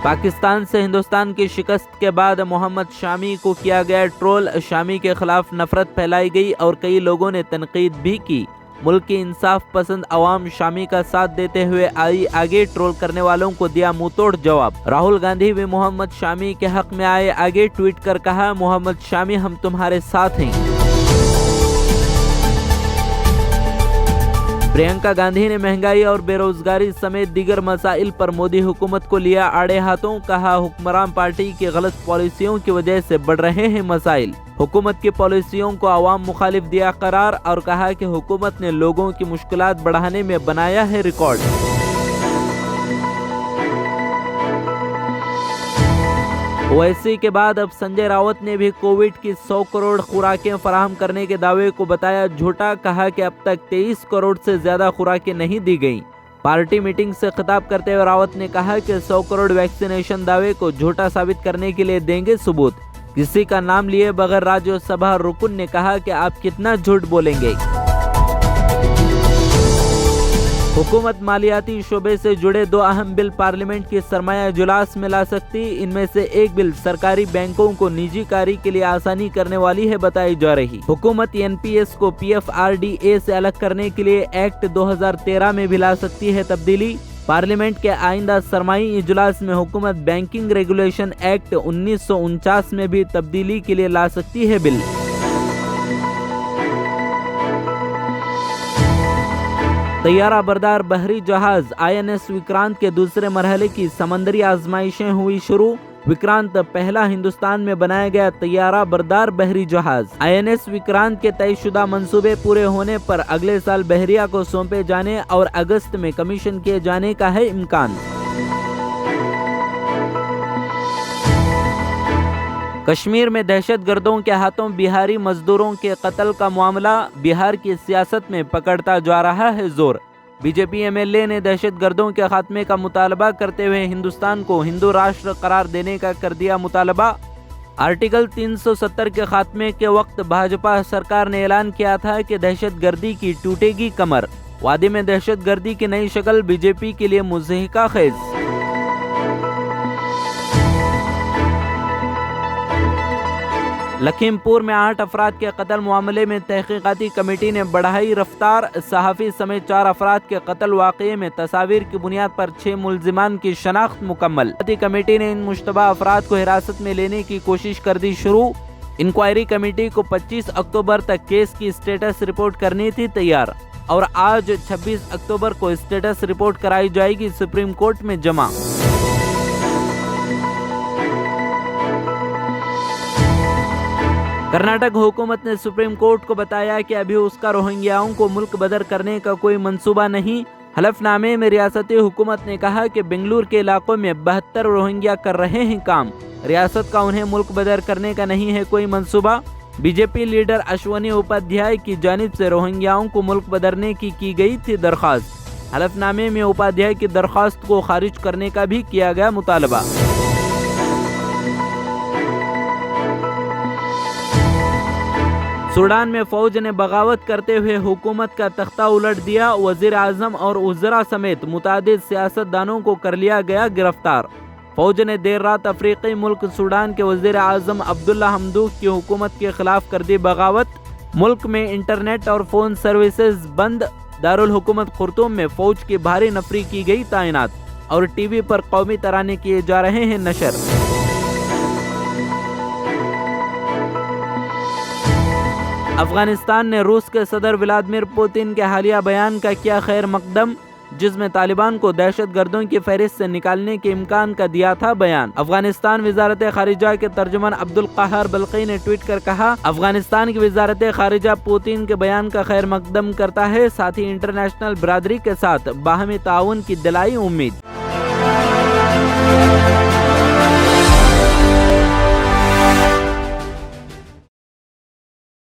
پاکستان سے ہندوستان کی شکست کے بعد محمد شامی کو کیا گیا ٹرول، شامی کے خلاف نفرت پھیلائی گئی اور کئی لوگوں نے تنقید بھی کی۔ ملک کی انصاف پسند عوام شامی کا ساتھ دیتے ہوئے آگے، ٹرول کرنے والوں کو دیا منہ توڑ جواب۔ راہل گاندھی بھی محمد شامی کے حق میں آئے آگے، ٹویٹ کر کہا، محمد شامی ہم تمہارے ساتھ ہیں۔ پرینکا گاندھی نے مہنگائی اور بے روزگاری سمیت دیگر مسائل پر مودی حکومت کو لیا آڑے ہاتھوں، کہا حکمران پارٹی کی غلط پالیسیوں کی وجہ سے بڑھ رہے ہیں مسائل۔ حکومت کی پالیسیوں کو عوام مخالف دیا قرار اور کہا کہ حکومت نے لوگوں کی مشکلات بڑھانے میں بنایا ہے ریکارڈ۔ اویسی کے بعد اب سنجے راوت نے بھی کووڈ کی 100 کروڑ خوراکیں فراہم کرنے کے دعوے کو بتایا جھوٹا، کہا کہ اب تک 23 کروڑ سے زیادہ خوراکیں نہیں دی گئیں۔ پارٹی میٹنگ سے خطاب کرتے ہوئے راوت نے کہا کہ 100 کروڑ ویکسینیشن دعوے کو جھوٹا ثابت کرنے کے لیے دیں گے ثبوت۔ کسی کا نام لیے بغیر راجیہ سبھا رکن نے کہا کہ آپ کتنا جھوٹ بولیں گے۔ حکومت مالیاتی شعبے سے جڑے 2 اہم بل پارلیمنٹ کی سرمایہ اجلاس میں لا سکتی، ان میں سے ایک بل سرکاری بینکوں کو نجی کاری کے لیے آسانی کرنے والی ہے بتائی جا رہی۔ حکومت این پی ایس کو P F R D A سے الگ کرنے کے لیے ایکٹ 2013 میں بھی لا سکتی ہے تبدیلی۔ پارلیمنٹ کے آئندہ سرمائی اجلاس میں حکومت بینکنگ ریگولیشن ایکٹ 1949 میں بھی تبدیلی کے لیے لا سکتی ہے بل۔ طیارہ بردار بحری جہاز آئی این ایس وکرانت کے دوسرے مرحلے کی سمندری آزمائشیں ہوئی شروع۔ وکرانت پہلا ہندوستان میں بنایا گیا طیارہ بردار بحری جہاز۔ آئی این ایس وکرانت کے طے شدہ منصوبے پورے ہونے پر اگلے سال بحریہ کو سونپے جانے اور اگست میں کمیشن کیے جانے کا ہے امکان۔ کشمیر میں دہشت گردوں کے ہاتھوں بہاری مزدوروں کے قتل کا معاملہ بہار کی سیاست میں پکڑتا جا رہا ہے زور۔ B J P M L A نے دہشت گردوں کے خاتمے کا مطالبہ کرتے ہوئے ہندوستان کو ہندو راشٹر قرار دینے کا کر دیا مطالبہ۔ آرٹیکل 370 کے خاتمے کے وقت بھاجپا سرکار نے اعلان کیا تھا کہ دہشت گردی کی ٹوٹے گی کمر۔ وادی میں دہشت گردی کی نئی شکل بی جے پی کے لیے مضحکہ خیز۔ لکھیم پور میں 8 افراد کے قتل معاملے میں تحقیقاتی کمیٹی نے بڑھائی رفتار، صحافی سمیت 4 افراد کے قتل واقعے میں تصاویر کی بنیاد پر 6 ملزمان کی شناخت مکمل۔ کمیٹی نے ان مشتبہ افراد کو حراست میں لینے کی کوشش کر دی شروع۔ انکوائری کمیٹی کو 25 اکتوبر تک کیس کی اسٹیٹس رپورٹ کرنی تھی تیار اور آج 26 اکتوبر کو اسٹیٹس رپورٹ کرائی جائے گی سپریم کورٹ میں جمع۔ کرناٹک حکومت نے سپریم کورٹ کو بتایا کہ ابھی اس کا روہنگیاؤں کو ملک بدر کرنے کا کوئی منصوبہ نہیں۔ حلف نامے میں ریاستی حکومت نے کہا کہ بنگلور کے علاقوں میں 72 روہنگیا کر رہے ہیں کام، ریاست کا انہیں ملک بدر کرنے کا نہیں ہے کوئی منصوبہ۔ B J P leader Ashwini Upadhyay کی جانب سے روہنگیاؤں کو ملک بدرنے کی گئی تھی درخواست۔ حلف نامے میں اپادھیائے کی درخواست کو خارج کرنے کا بھی کیا گیا مطالبہ۔ سوڈان میں فوج نے بغاوت کرتے ہوئے حکومت کا تختہ الٹ دیا، وزیر اعظم اور وزراء سمیت متعدد سیاستدانوں کو کر لیا گیا گرفتار۔ فوج نے دیر رات افریقی ملک سوڈان کے وزیر اعظم عبداللہ حمدوک کی حکومت کے خلاف کر دی بغاوت۔ ملک میں انٹرنیٹ اور فون سروسز بند، دارالحکومت خرطوم میں فوج کی بھاری نفری کی گئی تعینات اور ٹی وی پر قومی ترانے کیے جا رہے ہیں نشر۔ افغانستان نے روس کے صدر ولادیمیر پوتن کے حالیہ بیان کا کیا خیر مقدم، جس میں طالبان کو دہشت گردوں کی فہرست سے نکالنے کے امکان کا دیا تھا بیان۔ افغانستان وزارت خارجہ کے ترجمان عبدالقاہر بلقی نے ٹویٹ کر کہا، افغانستان کی وزارت خارجہ پوتن کے بیان کا خیر مقدم کرتا ہے، ساتھ ہی انٹرنیشنل برادری کے ساتھ باہمی تعاون کی دلائی امید۔